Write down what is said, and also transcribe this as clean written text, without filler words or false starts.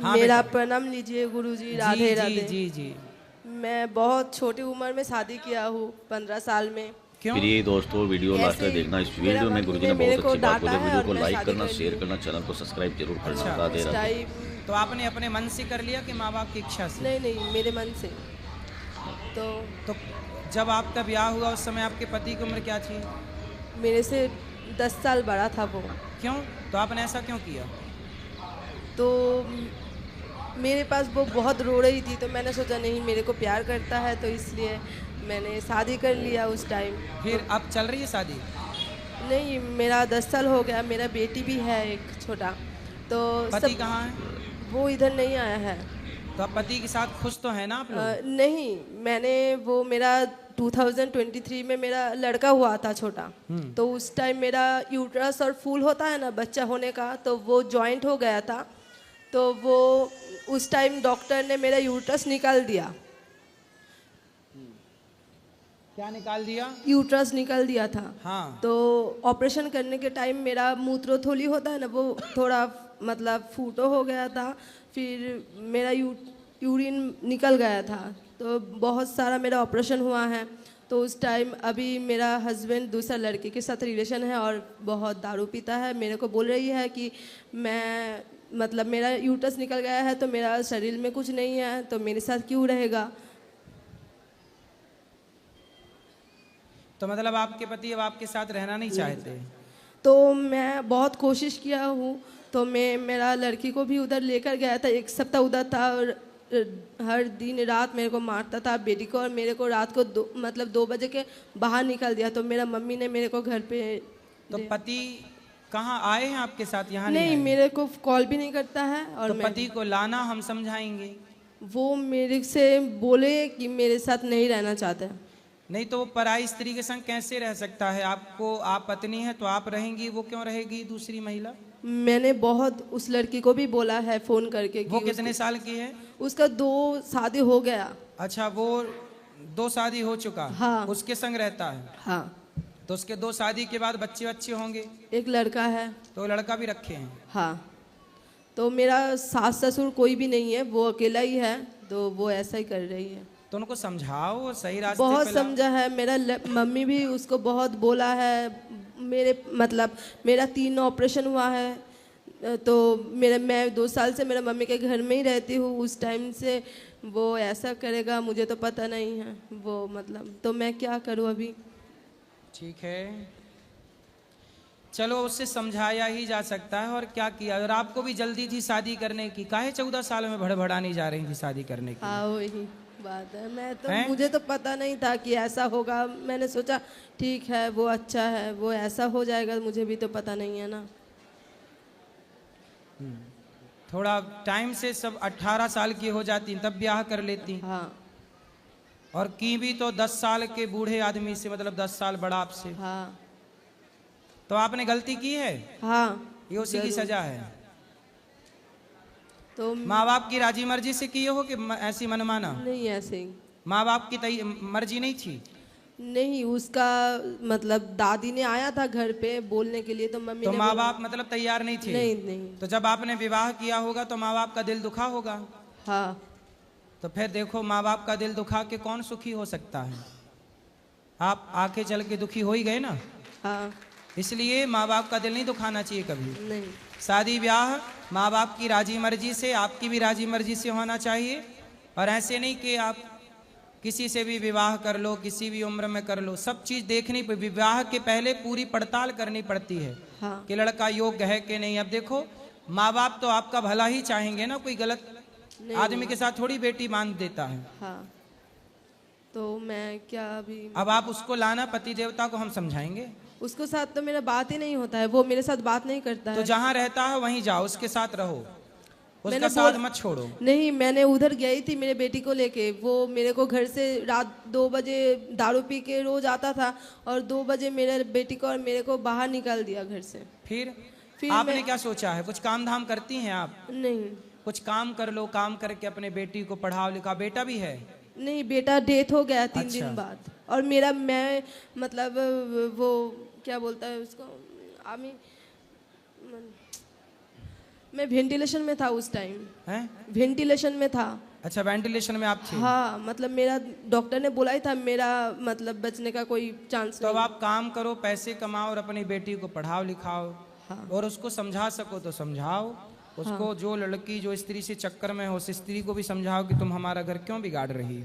हाँ मेरा बेटा। प्रणाम लीजिए गुरुजी। जी राधे जी राधे। जी जी। मैं बहुत छोटी उम्र में शादी किया हूँ, 15 साल में। क्यों? प्रिय दोस्तों, वीडियो लास्ट ऐसे तक ही देखना। इस मेरा वीडियो में मम्मी गुरुजी ने ने मेरे बहुत को अच्छी बात डांटा बोली। है वीडियो और को मैं लाइक शादी करना, कर शेयर ली। करना, चैनल को सब्सक्राइब जरूर करना। अच्छा। राधे उस राधे। टाइम तो आपने अपने मन से कर लिया कि माँ बाप की इच्छा से? नहीं नहीं, मेरे मन से। तो तो जब आपका ब्याह हुआ उस समय आपके पति की उम्र क्या थी? मेरे से 10 साल बड़ा था वो। क्यों? तो आपने ऐसा क्यों किया? तो मेरे पास वो बहुत रो रही थी, तो मैंने सोचा नहीं, मेरे को प्यार करता है, तो इसलिए मैंने शादी कर लिया उस टाइम। तो फिर अब चल रही है शादी? नहीं, मेरा 10 साल हो गया। मेरा बेटी भी है एक छोटा। तो पति सब कहाँ है? वो इधर नहीं आया है। तो अब पति के साथ खुश तो है ना आप लोग? नहीं, मैंने वो मेरा 2023 में मेरा लड़का हुआ था छोटा। तो उस टाइम मेरा यूट्रस और फूल होता है ना बच्चा होने का, तो वो जॉइंट हो गया था। तो वो उस टाइम डॉक्टर ने मेरा यूट्रस निकाल दिया। क्या निकाल दिया? यूट्रस निकाल दिया था। हाँ। तो ऑपरेशन करने के टाइम मेरा मूत्रथोली होता है ना, वो थोड़ा मतलब फूटो हो गया था। फिर मेरा यूरिन निकल गया था। तो बहुत सारा मेरा ऑपरेशन हुआ है। तो उस टाइम अभी मेरा हस्बैंड दूसरा लड़के के साथ रिलेशन है और बहुत दारू पीता है। मेरे को बोल रही है कि मैं मतलब मेरा यूट्रस निकल गया है तो मेरा शरीर में कुछ नहीं है, तो मेरे साथ क्यों रहेगा। तो मतलब आपके पति अब आपके साथ रहना नहीं चाहते? तो मैं बहुत कोशिश किया हूँ। तो मैं मेरा लड़की को भी उधर लेकर गया था, एक सप्ताह उधर था। और हर दिन रात मेरे को मारता था, बेटी को और मेरे को। रात को मतलब 2 बजे के बाहर निकाल दिया। तो मेरा मम्मी ने मेरे को घर पे तो पति कहाँ आए हैं आपके साथ? यहाँ नहीं नहीं, आए? मेरे को कॉल भी नहीं करता है। और तो मैं पति को लाना, हम समझाएंगे। वो मेरे से बोले कि मेरे साथ नहीं रहना चाहते। नहीं तो वो पराई स्त्री के संग कैसे रह सकता है? आपको, आप पत्नी है तो आप रहेंगी, वो क्यों रहेगी दूसरी महिला? मैंने बहुत उस लड़की को भी बोला है फ़ोन करके कि वो कितने साल की है? उसका 2 शादी हो गया। अच्छा, वो 2 शादी हो चुका? हाँ। उसके संग रहता है? हाँ, तो उसके 2 शादी के बाद बच्चे बच्चे होंगे? एक लड़का है। तो लड़का भी रखे हैं? हाँ। तो मेरा सास ससुर कोई भी नहीं है, वो अकेला ही है। तो वो ऐसा ही कर रही है। तो उनको समझाओ, सही रास्ते बहुत पे लाओ। समझा है। मेरा मम्मी भी उसको बहुत बोला है। मेरे मतलब मेरा 3 ऑपरेशन हुआ है। तो मैं 2 साल से मेरा मम्मी के घर में ही रहती हूँ। उस टाइम से वो ऐसा करेगा मुझे तो पता नहीं है। वो मतलब तो मैं क्या करूँ अभी। ठीक है, चलो उससे समझाया ही जा सकता है, और क्या किया। और आपको भी जल्दी थी शादी करने की, काहे 14 साल में भड़बड़ानी जा रही थी शादी करने की? हाँ, वही बात है। मैं तो हैं? मुझे तो पता नहीं था कि ऐसा होगा। मैंने सोचा ठीक है, वो अच्छा है, वो ऐसा हो जाएगा, मुझे भी तो पता नहीं है ना। थोड़ा टाइम से सब 18 साल की हो जाती तब ब्याह कर लेती। हाँ और की भी तो 10 साल के बूढ़े आदमी से, मतलब 10 साल बड़ा आपसे। हाँ तो आपने गलती की है, हाँ, ये उसी की जरूर। सजा है। तो माँ बाप की राजी मर्जी से किए हो कि ऐसी मनमाना? नहीं, ऐसे ही माँ बाप की मर्जी नहीं थी? नहीं। उसका मतलब दादी ने आया था घर पे बोलने के लिए, तो मम्मी तो ने माँ बोला बाप मतलब तैयार नहीं थे? नहीं नहीं। तो जब आपने विवाह किया होगा तो माँ बाप का दिल दुखा होगा। हाँ तो फिर देखो, माँ बाप का दिल दुखा के कौन सुखी हो सकता है? आप आके चल के दुखी हो ही गए ना। हाँ, इसलिए माँ बाप का दिल नहीं दुखाना चाहिए कभी। नहीं शादी ब्याह माँ बाप की राजी मर्जी से, आपकी भी राजी मर्जी से होना चाहिए। और ऐसे नहीं कि आप किसी से भी विवाह कर लो, किसी भी उम्र में कर लो। सब चीज़ देखनी, विवाह के पहले पूरी पड़ताल करनी पड़ती है हाँ कि लड़का योग्य है कि नहीं। अब देखो, माँ बाप तो आपका भला ही चाहेंगे ना, कोई गलत नहीं, आदमी के साथ थोड़ी बेटी मान देता है। हाँ। तो मैं क्या अभी अब आप उसको लाना, पति देवता को हम समझाएंगे। उसके साथ तो मेरा बात ही नहीं होता है। वो मेरे साथ बात नहीं करता तो है। जहाँ रहता है वहीं जाओ, उसके साथ रहो, उसका मैंने साथ मत छोड़ो। नहीं, मैंने उधर गई थी मेरे बेटी को लेके। वो मेरे को घर से रात 2 बजे दारू पी के रोज आता था और 2 बजे मेरे बेटी को और मेरे को बाहर निकाल दिया घर से। फिर आपने मैं क्या सोचा है? कुछ काम धाम करती हैं आप? नहीं कुछ काम कर लो, काम करके अपने बेटी को पढ़ाओ लिखाओ। बेटा भी है? नहीं, बेटा डेथ हो गया 3 अच्छा। दिन बाद। और मैं मतलब वो क्या बोलता है उसको, आमी मैं वेंटिलेशन में था उस टाइम, हैं? वेंटिलेशन में था। अच्छा, वेंटिलेशन में आप थे। हाँ, मतलब मेरा डॉक्टर ने बोला ही था मेरा मतलब बचने का कोई चांस तो अब नहीं। आप काम करो, पैसे कमाओ और अपनी बेटी को पढ़ाओ लिखाओ। हाँ। और उसको समझा सको तो समझाओ उसको। जो लड़की जो स्त्री से चक्कर में हो, उस स्त्री को भी समझाओ कि तुम हमारा घर क्यों बिगाड़ रही हो।